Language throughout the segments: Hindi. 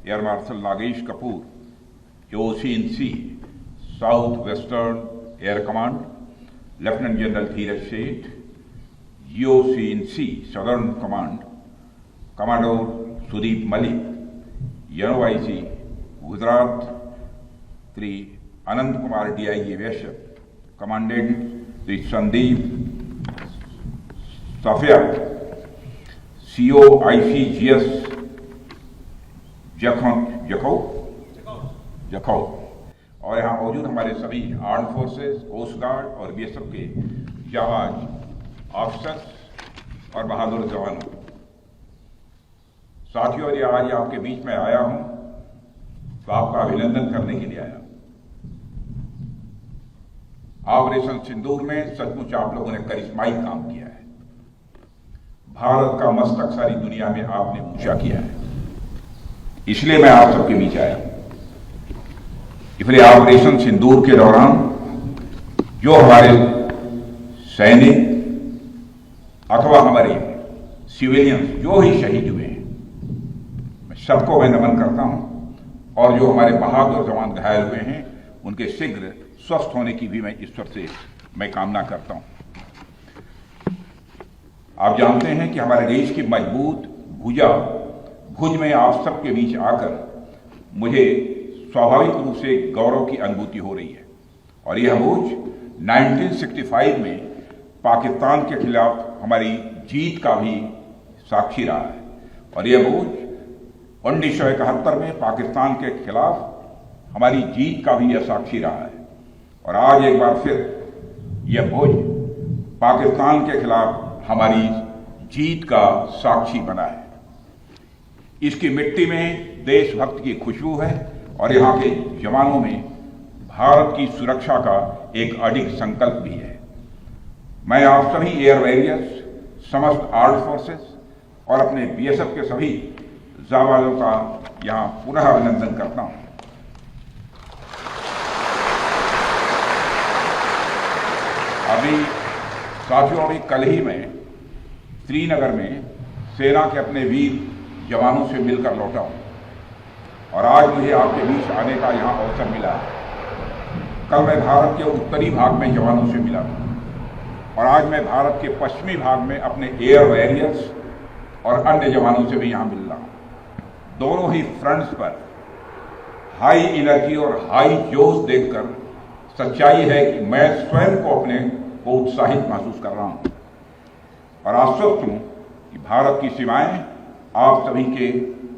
Air Marshal Nagesh Kapoor, OC&C, South Western Air Command, Lieutenant General Dheeraj Seth, GOC&C, Southern Command, Commodore Sudeep Malik, NOIC, Gujarat, Sri Anand Kumar DIG Vaishya, Commandant Sri Sandeep Safia, COICGS Jakhau और यहाँ मौजूद हमारे सभी आर्म फोर्सेस, कोस्ट गार्ड और बीएसएफ के जाबाज ऑफिसर्स और बहादुर जवानों। साथियों, ये आज आपके बीच में आया हूं तो आपका अभिनंदन करने के लिए आया। ऑपरेशन सिंदूर में सचमुच आप लोगों ने करिश्माई काम किया है। भारत का मस्तक सारी दुनिया में आपने ऊंचा किया है, इसलिए मैं आप सबके बीच आया हूं। इसलिए ऑपरेशन सिंदूर के दौरान जो हमारे सैनिक अथवा हमारे सिविलियंस जो ही शहीद हुए हैं, मैं सबको मैं नमन करता हूं, और जो हमारे बहादुर जवान घायल हुए हैं उनके शीघ्र स्वस्थ होने की भी मैं ईश्वर से मैं कामना करता हूं। आप जानते हैं कि हमारे देश की मजबूत भुज में आप सबके बीच आकर मुझे स्वाभाविक रूप से गौरव की अनुभूति हो रही है। और यह भुज 1965 में पाकिस्तान के खिलाफ हमारी जीत का भी साक्षी रहा है, और यह भुज 1971 में पाकिस्तान के खिलाफ हमारी जीत का भी यह साक्षी रहा है। और आज एक बार फिर यह भुज पाकिस्तान के खिलाफ हमारी जीत का साक्षी बना है। इसकी मिट्टी में देशभक्त की खुशबू है और यहाँ के जवानों में भारत की सुरक्षा का एक अडिग संकल्प भी है। मैं आप सभी एयर वॉरियर्स, समस्त आर्म्ड फोर्सेस और अपने बीएसएफ के सभी जाबाजों का यहाँ पुनः अभिनंदन करता हूँ। अभी कल ही मैं श्रीनगर में सेना के अपने वीर जवानों से मिलकर लौटा हूँ, और आज मुझे आपके बीच आने का यहाँ अवसर मिला है। कल मैं भारत के उत्तरी भाग में जवानों से मिला था, और आज मैं भारत के पश्चिमी भाग में अपने एयर वॉरियर्स और अन्य जवानों से भी यहाँ मिल रहा हूँ। दोनों ही फ्रंट्स पर हाई एनर्जी और हाई जोश देखकर सच्चाई है कि मैं स्वयं को अपने को उत्साहित महसूस कर रहा हूँ, और आश्वस्त हूँ कि भारत की सीमाएं आप सभी के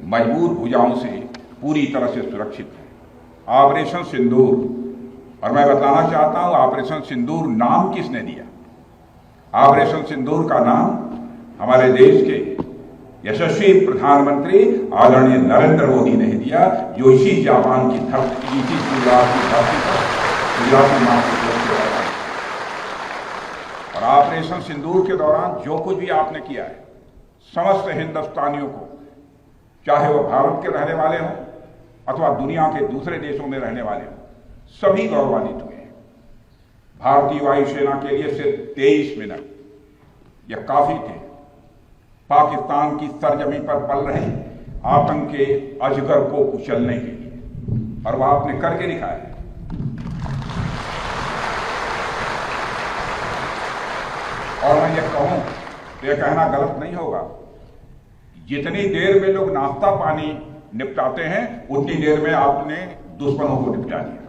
मजबूत भुजाओं से पूरी तरह से सुरक्षित है। ऑपरेशन सिंदूर, और मैं बताना चाहता हूं ऑपरेशन सिंदूर नाम किसने दिया? ऑपरेशन सिंदूर का नाम हमारे देश के यशस्वी प्रधानमंत्री आदरणीय नरेंद्र मोदी ने दिया, जो इसी जापान की धरती, इसी गुजरात की धरती पर गुजराती नाम से और ऑपरेशन सिंदूर के दौरान जो कुछ भी आपने किया है, समस्त हिंदुस्तानियों को, चाहे वह भारत के रहने वाले हों अथवा दुनिया के दूसरे देशों में रहने वाले हों, सभी गौरवान्वित हुए हैं। भारतीय वायुसेना के लिए सिर्फ 23 मिनट यह काफी थे पाकिस्तान की सरजमीन पर पल रहे आतंक के अजगर को कुचलने के लिए, और वह आपने करके दिखाया है। और मैं ये कहूं तो यह कहना गलत नहीं होगा, जितनी देर में लोग नाश्ता पानी निपटाते हैं उतनी देर में आपने दुश्मनों को निपटा दिया।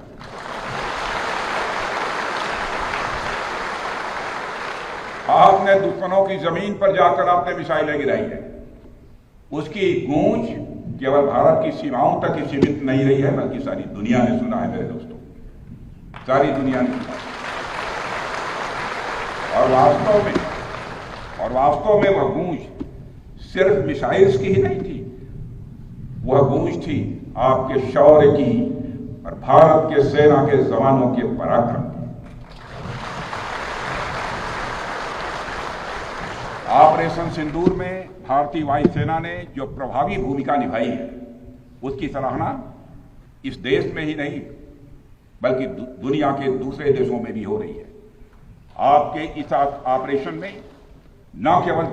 आपने दुश्मनों की जमीन पर जाकर आपने मिसाइलें गिराई है। उसकी गूंज केवल भारत की सीमाओं तक ही सीमित नहीं रही है, बल्कि सारी दुनिया ने सुना है मेरे दोस्तों, सारी दुनिया ने सुना। और वास्तव में वह गूंज सिर्फ मिसाइल्स की ही नहीं थी, वह गूंज थी आपके शौर्य की और भारत के सेना के जवानों के पराक्रम की। ऑपरेशन सिंदूर में भारतीय वायुसेना ने जो प्रभावी भूमिका निभाई है, उसकी सराहना इस देश में ही नहीं बल्कि दुनिया के दूसरे देशों में भी हो रही है। आपके इस ऑपरेशन में न केवल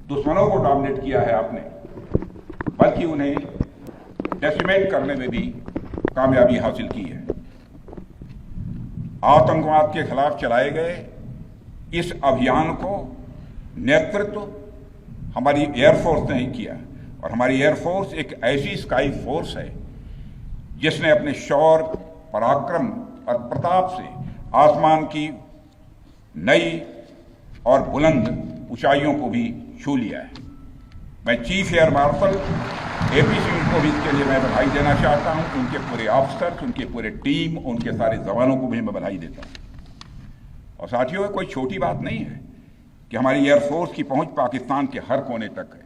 दुश्मनों को डोमिनेट किया है आपने, बल्कि उन्हें डेसिमेट करने में भी कामयाबी हासिल की है। आतंकवाद के खिलाफ चलाए गए इस अभियान को नेतृत्व हमारी एयरफोर्स ने ही किया, और हमारी एयरफोर्स एक ऐसी स्काई फोर्स है जिसने अपने शौर्य, पराक्रम और प्रताप से आसमान की नई और बुलंद ऊंचाइयों को भी छू लिया है। मैं chief air marshal AP Singh को भी इसके लिए मैं बधाई देना चाहता हूं। उनके पूरे ऑफिसर्स, उनके पूरे टीम, उनके सारे जवानों को भी मैं बधाई देता हूं। और साथियों, कोई छोटी बात नहीं है कि हमारी एयरफोर्स की पहुंच पाकिस्तान के हर कोने तक है,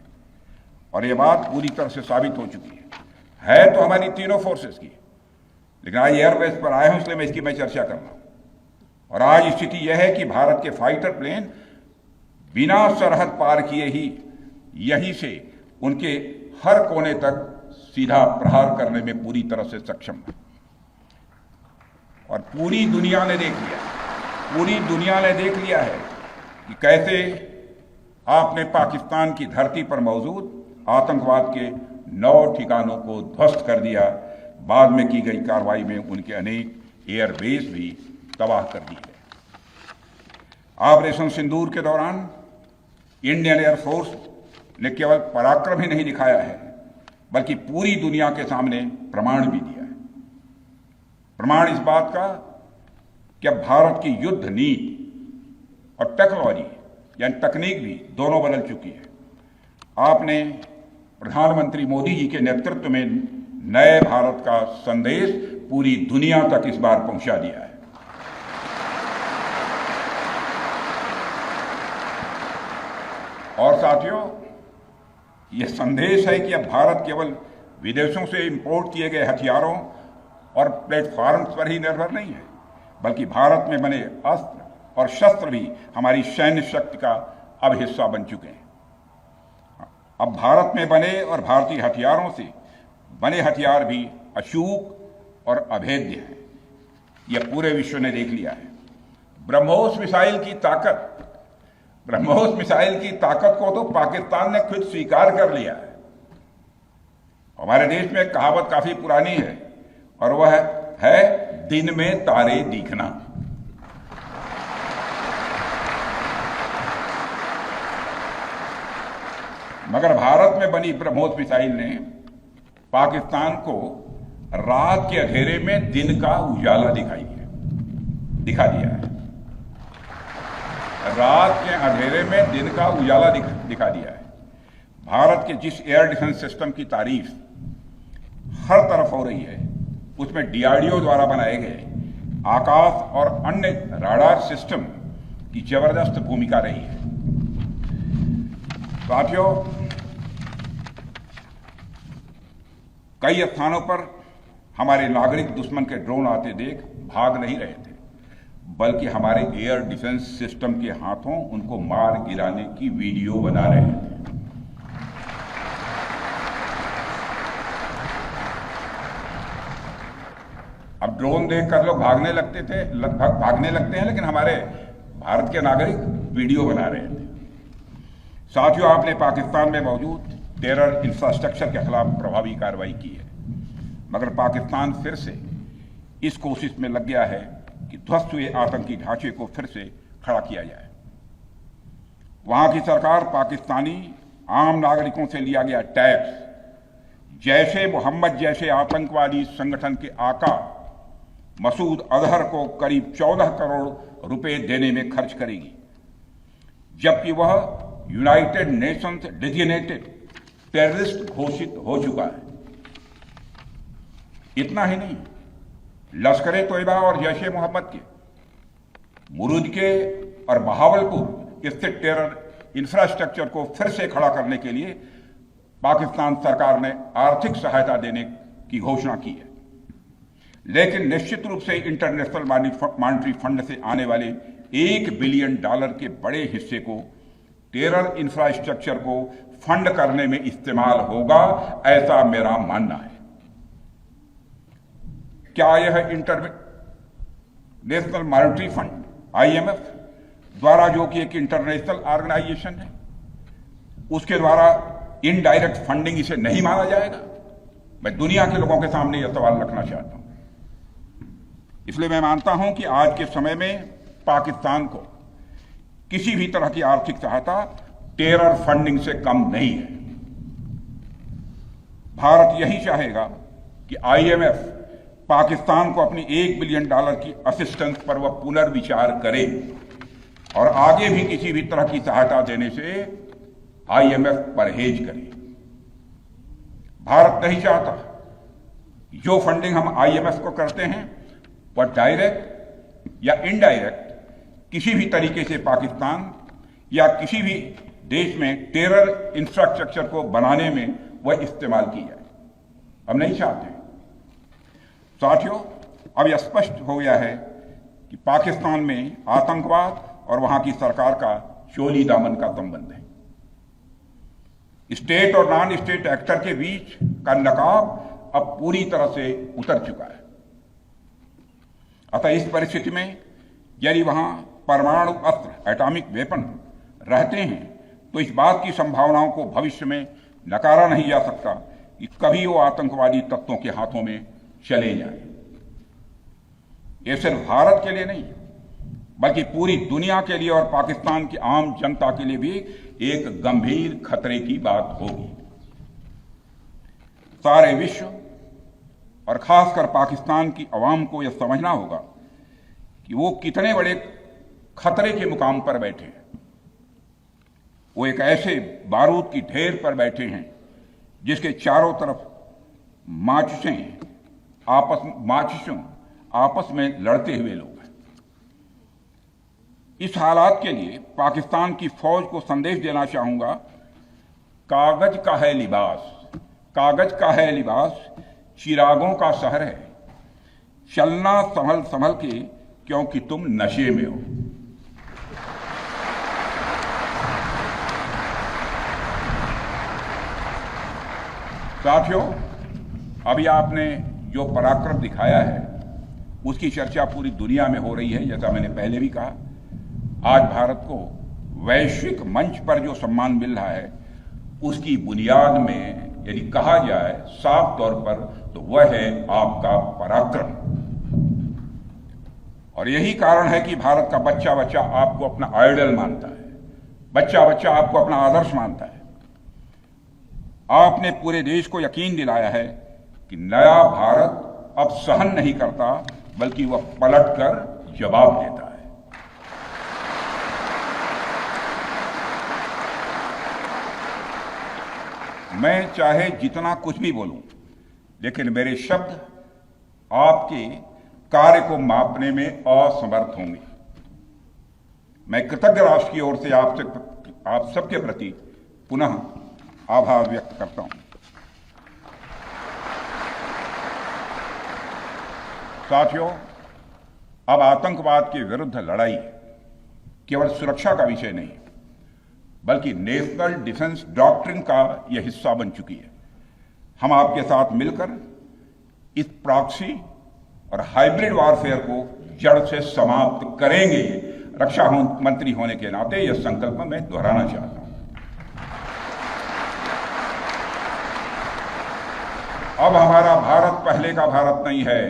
और ये बात पूरी तरह से साबित हो चुकी है तो हमारी तीनों फोर्सेस की, लेकिन आज एयरबेस पर आए हूं इसलिए मैं इसकी चर्चा कर रहा हूं। और आज स्थिति यह है कि भारत के फाइटर प्लेन बिना सरहद पार किए ही यहीं से उनके हर कोने तक सीधा प्रहार करने में पूरी तरह से सक्षम है। और पूरी दुनिया ने देख लिया है कि कैसे आपने पाकिस्तान की धरती पर मौजूद आतंकवाद के 9 ठिकानों को ध्वस्त कर दिया। बाद में की गई कार्रवाई में उनके अनेक एयरबेस भी तबाह कर दी है। ऑपरेशन सिंदूर के दौरान इंडियन एयरफोर्स ने केवल पराक्रम ही नहीं दिखाया है, बल्कि पूरी दुनिया के सामने प्रमाण भी दिया है। प्रमाण इस बात का कि अब भारत की युद्ध नीति और टेक्नोलॉजी यानी तकनीक भी दोनों बदल चुकी है। आपने प्रधानमंत्री मोदी जी के नेतृत्व में नए भारत का संदेश पूरी दुनिया तक इस बार पहुंचा दिया है। और साथियों, यह संदेश है कि अब भारत केवल विदेशों से इंपोर्ट किए गए हथियारों और प्लेटफॉर्म्स पर ही निर्भर नहीं है, बल्कि भारत में बने अस्त्र और शस्त्र भी हमारी सैन्य शक्ति का अब हिस्सा बन चुके हैं। अब भारत में बने और भारतीय हथियारों से बने हथियार भी अचूक और अभेद्य हैं। यह पूरे विश्व ने देख लिया है। ब्रह्मोस मिसाइल की ताकत को तो पाकिस्तान ने खुद स्वीकार कर लिया है। हमारे देश में एक कहावत काफी पुरानी है, और वह है दिन में तारे दिखना। मगर भारत में बनी ब्रह्मोस मिसाइल ने पाकिस्तान को रात के अंधेरे में दिन का उजाला दिखा दिया है। रात के अंधेरे में दिन का उजाला दिखा दिया है। भारत के जिस एयर डिफेंस सिस्टम की तारीफ हर तरफ हो रही है, उसमें डीआरडीओ द्वारा बनाए गए आकाश और अन्य राडार सिस्टम की जबरदस्त भूमिका रही है। साथियों, कई स्थानों पर हमारे नागरिक दुश्मन के ड्रोन आते देख भाग नहीं रहे थे, बल्कि हमारे एयर डिफेंस सिस्टम के हाथों उनको मार गिराने की वीडियो बना रहे थे। अब ड्रोन देखकर लोग भागने लगते हैं, लेकिन हमारे भारत के नागरिक वीडियो बना रहे थे। साथियों, आपने पाकिस्तान में मौजूद टेरर इंफ्रास्ट्रक्चर के खिलाफ प्रभावी कार्रवाई की है, मगर पाकिस्तान फिर से इस कोशिश में लग गया है कि ध्वस्त हुए आतंकी ढांचे को फिर से खड़ा किया जाए। वहां की सरकार पाकिस्तानी आम नागरिकों से लिया गया टैक्स जैशे मोहम्मद जैसे आतंकवादी संगठन के आका मसूद अजहर को करीब 14 करोड़ रुपए देने में खर्च करेगी, जबकि वह यूनाइटेड नेशंस डेजिग्नेटेड टेररिस्ट घोषित हो चुका है। इतना ही नहीं, लश्कर-ए-तोयबा और जैश ए मोहम्मद के मुरूद के और बहावलपुर स्थित टेरर इंफ्रास्ट्रक्चर को फिर से खड़ा करने के लिए पाकिस्तान सरकार ने आर्थिक सहायता देने की घोषणा की है, लेकिन निश्चित रूप से इंटरनेशनल मॉनेटरी फंड से आने वाले $1 बिलियन के बड़े हिस्से को टेरर इंफ्रास्ट्रक्चर को फंड करने में इस्तेमाल होगा, ऐसा मेरा मानना है। क्या यह इंटरनेशनल मॉनेटरी फंड IMF द्वारा, जो कि एक इंटरनेशनल ऑर्गेनाइजेशन है, उसके द्वारा इनडायरेक्ट फंडिंग इसे नहीं माना जाएगा? मैं दुनिया के लोगों के सामने यह सवाल रखना चाहता हूं। इसलिए मैं मानता हूं कि आज के समय में पाकिस्तान को किसी भी तरह की आर्थिक सहायता टेरर फंडिंग से कम नहीं है। भारत यही चाहेगा कि आईएमएफ पाकिस्तान को अपनी $1 बिलियन की असिस्टेंस पर वह पुनर्विचार करे और आगे भी किसी भी तरह की सहायता देने से आईएमएफ परहेज करे। भारत नहीं चाहता जो फंडिंग हम आईएमएफ को करते हैं वह डायरेक्ट या इनडायरेक्ट किसी भी तरीके से पाकिस्तान या किसी भी देश में टेरर इंफ्रास्ट्रक्चर को बनाने में वह इस्तेमाल की जाए। हम नहीं चाहते। साथियों, अब यह स्पष्ट हो गया है कि पाकिस्तान में आतंकवाद और वहां की सरकार का चोली दामन का संबंध है। स्टेट और नॉन स्टेट एक्टर के बीच का नकाब अब पूरी तरह से उतर चुका है। अतः इस परिस्थिति में यदि वहां परमाणु अस्त्र एटॉमिक वेपन रहते हैं तो इस बात की संभावनाओं को भविष्य में नकारा नहीं जा सकता कि कभी वो आतंकवादी तत्वों के हाथों में चले जाएं। ये सिर्फ भारत के लिए नहीं बल्कि पूरी दुनिया के लिए और पाकिस्तान की आम जनता के लिए भी एक गंभीर खतरे की बात होगी। सारे विश्व और खासकर पाकिस्तान की आवाम को यह समझना होगा कि वो कितने बड़े खतरे के मुकाम पर बैठे हैं। वो एक ऐसे बारूद की ढेर पर बैठे हैं जिसके चारों तरफ माचिसों आपस में लड़ते हुए लोग हैं। इस हालात के लिए पाकिस्तान की फौज को संदेश देना चाहूंगा, कागज का है लिबास, कागज का है लिबास, चिरागों का शहर है, चलना संभल संभल के क्योंकि तुम नशे में हो। साथियों, अभी आपने जो पराक्रम दिखाया है उसकी चर्चा पूरी दुनिया में हो रही है। जैसा मैंने पहले भी कहा, आज भारत को वैश्विक मंच पर जो सम्मान मिल रहा है उसकी बुनियाद में यदि कहा जाए साफ तौर पर तो वह है आपका पराक्रम। और यही कारण है कि भारत का बच्चा बच्चा आपको अपना आइडल मानता है, बच्चा बच्चा आपको अपना आदर्श मानता है। आपने पूरे देश को यकीन दिलाया है कि नया भारत अब सहन नहीं करता बल्कि वह पलटकर जवाब देता है। मैं चाहे जितना कुछ भी बोलूं, लेकिन मेरे शब्द आपके कार्य को मापने में असमर्थ होंगे। मैं कृतज्ञ राष्ट्र की ओर से आप सबके प्रति पुनः आभार व्यक्त करता हूं। साथियों, अब आतंकवाद के विरुद्ध लड़ाई केवल सुरक्षा का विषय नहीं बल्कि नेशनल डिफेंस डॉक्ट्रिन का यह हिस्सा बन चुकी है। हम आपके साथ मिलकर इस प्रॉक्सी और हाइब्रिड वॉरफेयर को जड़ से समाप्त करेंगे। रक्षा मंत्री होने के नाते यह संकल्प मैं दोहराना चाहता हूं। अब हमारा भारत पहले का भारत नहीं है।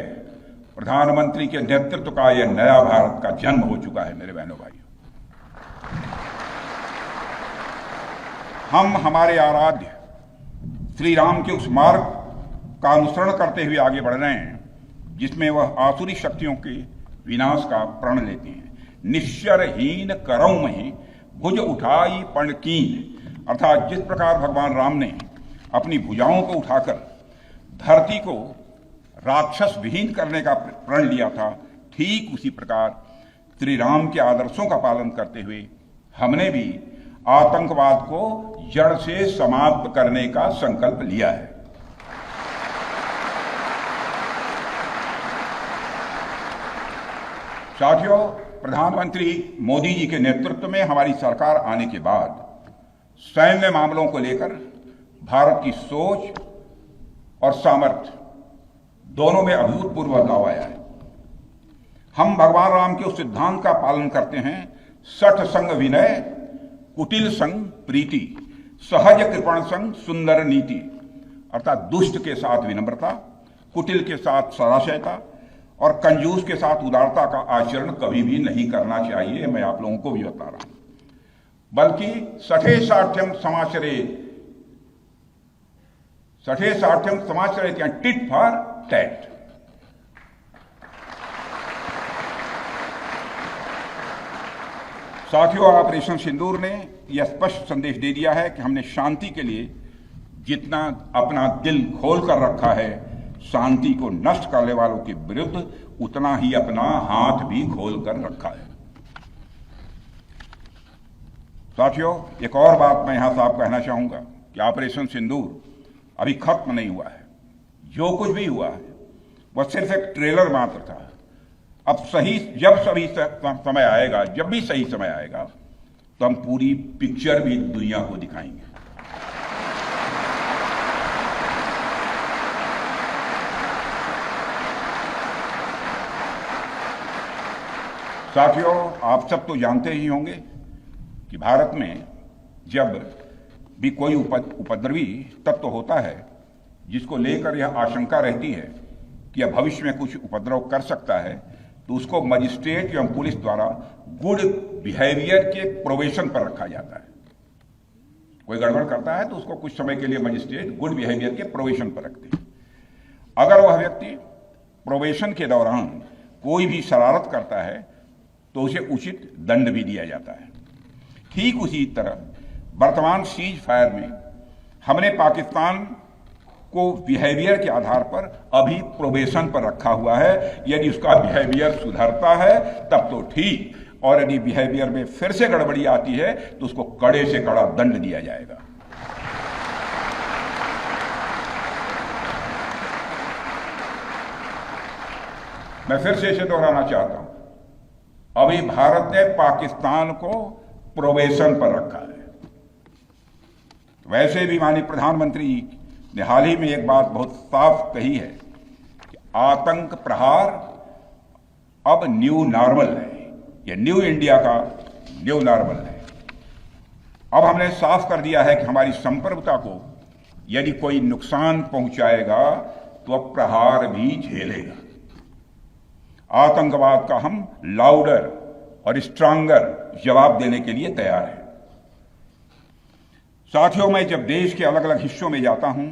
प्रधानमंत्री के नेतृत्व का यह नया भारत का जन्म हो चुका है। मेरे बहनों भाइयों, हम हमारे आराध्य श्री राम के उस मार्ग का अनुसरण करते हुए आगे बढ़ रहे हैं जिसमें वह आसुरी शक्तियों के विनाश का प्रण लेते हैं। निश्चरहीन करौं में भुज उठाई पण कीन, अर्थात जिस प्रकार भगवान राम ने अपनी भुजाओं को उठाकर धरती को राक्षस विहीन करने का प्रण लिया था, ठीक उसी प्रकार श्री राम के आदर्शों का पालन करते हुए हमने भी आतंकवाद को जड़ से समाप्त करने का संकल्प लिया है। साथियों, प्रधानमंत्री मोदी जी के नेतृत्व में हमारी सरकार आने के बाद सैन्य मामलों को लेकर भारत की सोच और सामर्थ्य दोनों में अभूतपूर्व बदलाव आया है। हम भगवान राम के उस सिद्धांत का पालन करते हैं, सठ संग विनय, कुटिल संग प्रीति, सहज कृपण संग सुंदर नीति, अर्थात दुष्ट के साथ विनम्रता, कुटिल के साथ सदाशयता और कंजूस के साथ उदारता का आचरण कभी भी नहीं करना चाहिए। मैं आप लोगों को भी बता रहा हूं, बल्कि सठे साठ्यम समाचरित या टिट फॉर टैट। साथियों, ऑपरेशन सिंदूर ने यह स्पष्ट संदेश दे दिया है कि हमने शांति के लिए जितना अपना दिल खोल कर रखा है, शांति को नष्ट करने वालों के विरुद्ध उतना ही अपना हाथ भी खोल कर रखा है। साथियों, एक और बात मैं यहां साफ कहना चाहूंगा कि ऑपरेशन सिंदूर अभी खत्म नहीं हुआ है। जो कुछ भी हुआ है वह सिर्फ एक ट्रेलर मात्र था। अब समय आएगा, जब भी सही समय आएगा, तो हम पूरी पिक्चर भी दुनिया को दिखाएंगे। साथियों, आप सब तो जानते ही होंगे कि भारत में जब भी कोई उपद्रवी तत्व होता है जिसको लेकर यह आशंका रहती है कि यह भविष्य में कुछ उपद्रव कर सकता है, तो उसको मजिस्ट्रेट एवं पुलिस द्वारा गुड बिहेवियर के प्रोबेशन पर रखा जाता है। कोई गड़बड़ करता है तो उसको कुछ समय के लिए मजिस्ट्रेट गुड बिहेवियर के प्रोबेशन पर रखते हैं। अगर वह व्यक्ति प्रोबेशन के दौरान कोई भी शरारत करता है तो उसे उचित दंड भी दिया जाता है। ठीक उसी तरह वर्तमान सीज फायर में हमने पाकिस्तान को बिहेवियर के आधार पर अभी प्रोबेशन पर रखा हुआ है। यदि उसका बिहेवियर सुधरता है तब तो ठीक, और यदि बिहेवियर में फिर से गड़बड़ी आती है तो उसको कड़े से कड़ा दंड दिया जाएगा। मैं फिर से इसे दोहराना चाहता हूं, अभी भारत ने पाकिस्तान को प्रोबेशन पर रखा है। वैसे भी माननीय प्रधानमंत्री ने हाल ही में एक बात बहुत साफ कही है कि आतंक प्रहार अब न्यू नॉर्मल है। यह न्यू इंडिया का न्यू नॉर्मल है। अब हमने साफ कर दिया है कि हमारी संप्रभुता को यदि कोई नुकसान पहुंचाएगा तो अब प्रहार भी झेलेगा। आतंकवाद का हम लाउडर और स्ट्रांगर जवाब देने के लिए तैयार हैं। साथियों, मैं जब देश के अलग अलग हिस्सों में जाता हूं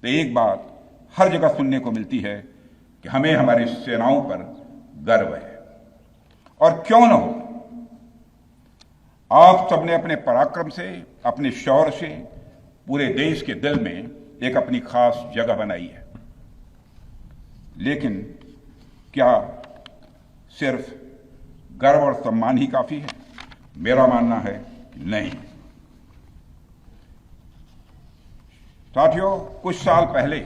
तो एक बात हर जगह सुनने को मिलती है कि हमें हमारी सेनाओं पर गर्व है। और क्यों न हो, आप सबने अपने पराक्रम से, अपने शौर्य से पूरे देश के दिल में एक अपनी खास जगह बनाई है। लेकिन क्या सिर्फ गर्व और सम्मान ही काफी है? मेरा मानना है नहीं। साथियों, कुछ साल पहले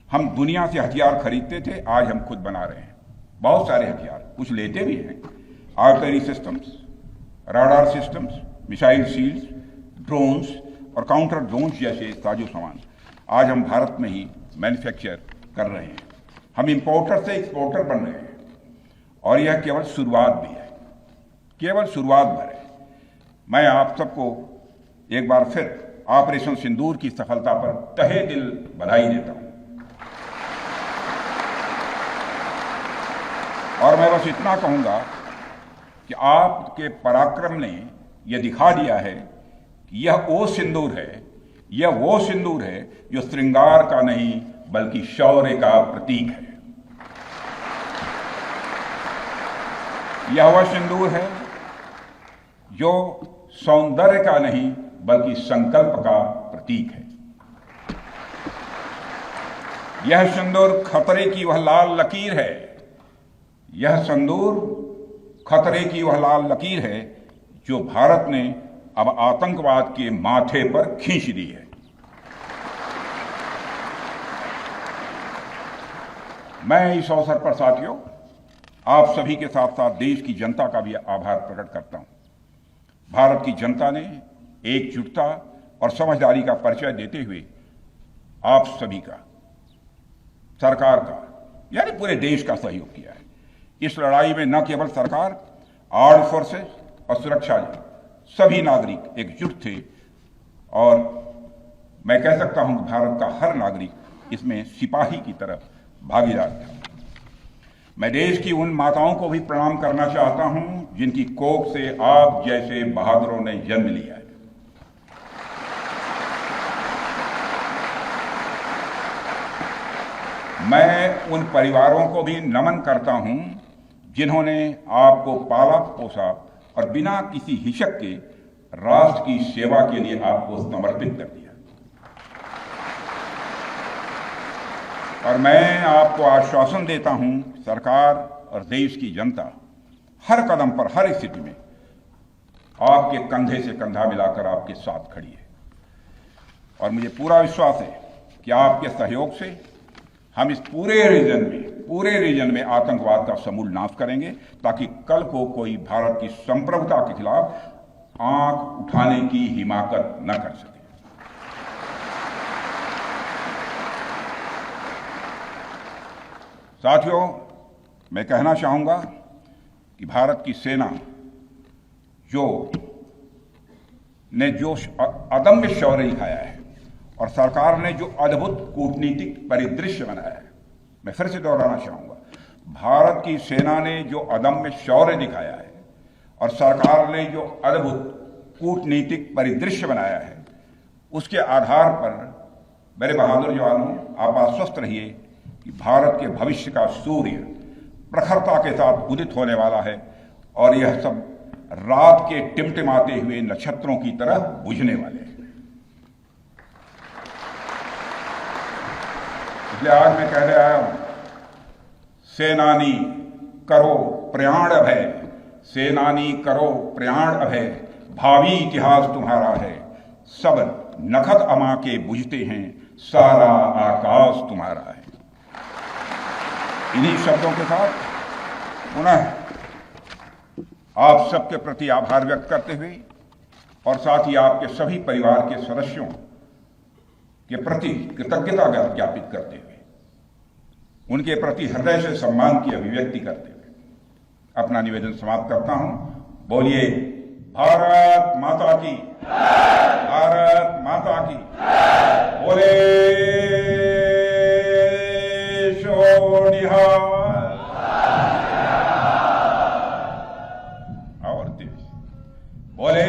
हम दुनिया से हथियार खरीदते थे, आज हम खुद बना रहे हैं बहुत सारे हथियार। कुछ लेते भी हैं, artillery systems, radar systems, missile shields, drones और काउंटर ड्रोन्स जैसे साजो सामान आज हम भारत में ही मैन्युफैक्चर कर रहे हैं। हम इंपोर्टर से एक्सपोर्टर बन रहे हैं, और यह केवल शुरुआत भी है, केवल शुरुआत भर है। मैं आप सबको एक बार फिर ऑपरेशन सिंदूर की सफलता पर तहे दिल बधाई देता हूं। और मैं बस इतना कहूंगा कि आपके पराक्रम ने यह दिखा दिया है कि यह वो सिंदूर है, यह वो सिंदूर है जो श्रृंगार का नहीं बल्कि शौर्य का प्रतीक है। यह वह सिंदूर है जो सौंदर्य का नहीं बल्कि संकल्प का प्रतीक है। यह सिंदूर खतरे की वह लाल लकीर है, यह सिंदूर खतरे की वह लाल लकीर है जो भारत ने अब आतंकवाद के माथे पर खींच दी है। मैं इस अवसर पर साथियों आप सभी के साथ साथ देश की जनता का भी आभार प्रकट करता हूं। भारत की जनता ने एकजुटता और समझदारी का परिचय देते हुए आप सभी का, सरकार का, यानी पूरे देश का सहयोग किया है। इस लड़ाई में न केवल सरकार, आर्म्ड फोर्सेस और सुरक्षा सभी नागरिक एकजुट थे और मैं कह सकता हूं कि भारत का हर नागरिक इसमें सिपाही की तरह भागीदार था। मैं देश की उन माताओं को भी प्रणाम करना चाहता हूं जिनकी कोख से आप जैसे बहादुरों ने जन्म लिया है। मैं उन परिवारों को भी नमन करता हूं जिन्होंने आपको पाला पोसा और बिना किसी हिचक के राष्ट्र की सेवा के लिए आपको समर्पित कर दिया। और मैं आपको आश्वासन देता हूं, सरकार और देश की जनता हर कदम पर, हर स्थिति में आपके कंधे से कंधा मिलाकर आपके साथ खड़ी है। और मुझे पूरा विश्वास है कि आपके सहयोग से हम इस पूरे रीजन में आतंकवाद का समूल नाश करेंगे, ताकि कल को कोई भारत की संप्रभुता के खिलाफ आंख उठाने की हिमाकत न कर सके। साथियों, मैं कहना चाहूंगा कि भारत की सेना जो अदम्य शौर्य दिखाया है और सरकार ने जो अद्भुत कूटनीतिक परिदृश्य बनाया है, मैं फिर से दोहराना चाहूंगा, भारत की सेना ने जो अदम्य शौर्य दिखाया है और सरकार ने जो अद्भुत कूटनीतिक परिदृश्य बनाया है, उसके आधार पर मेरे बहादुर जवानों, आप आश्वस्त रहिए कि भारत के भविष्य का सूर्य प्रखरता के साथ उदित होने वाला है और यह सब रात के टिमटिमाते हुए नक्षत्रों की तरह बुझने वाले हैं। इसलिए आज मैं कहने आया हूं, सेनानी करो प्रयाण अभय, सेनानी करो प्रयाण अभय, भावी इतिहास तुम्हारा है, सब नखत अमा के बुझते हैं, सारा आकाश तुम्हारा है। इन्हीं शब्दों के साथ पुनः आप सबके प्रति आभार व्यक्त करते हुए और साथ ही आपके सभी परिवार के सदस्यों के प्रति कृतज्ञता ज्ञापित करते हुए, उनके प्रति हृदय से सम्मान की अभिव्यक्ति करते हुए अपना निवेदन समाप्त करता हूं। बोलिए भारत माता की, भारत माता की, बोले शो निहाल। और बोले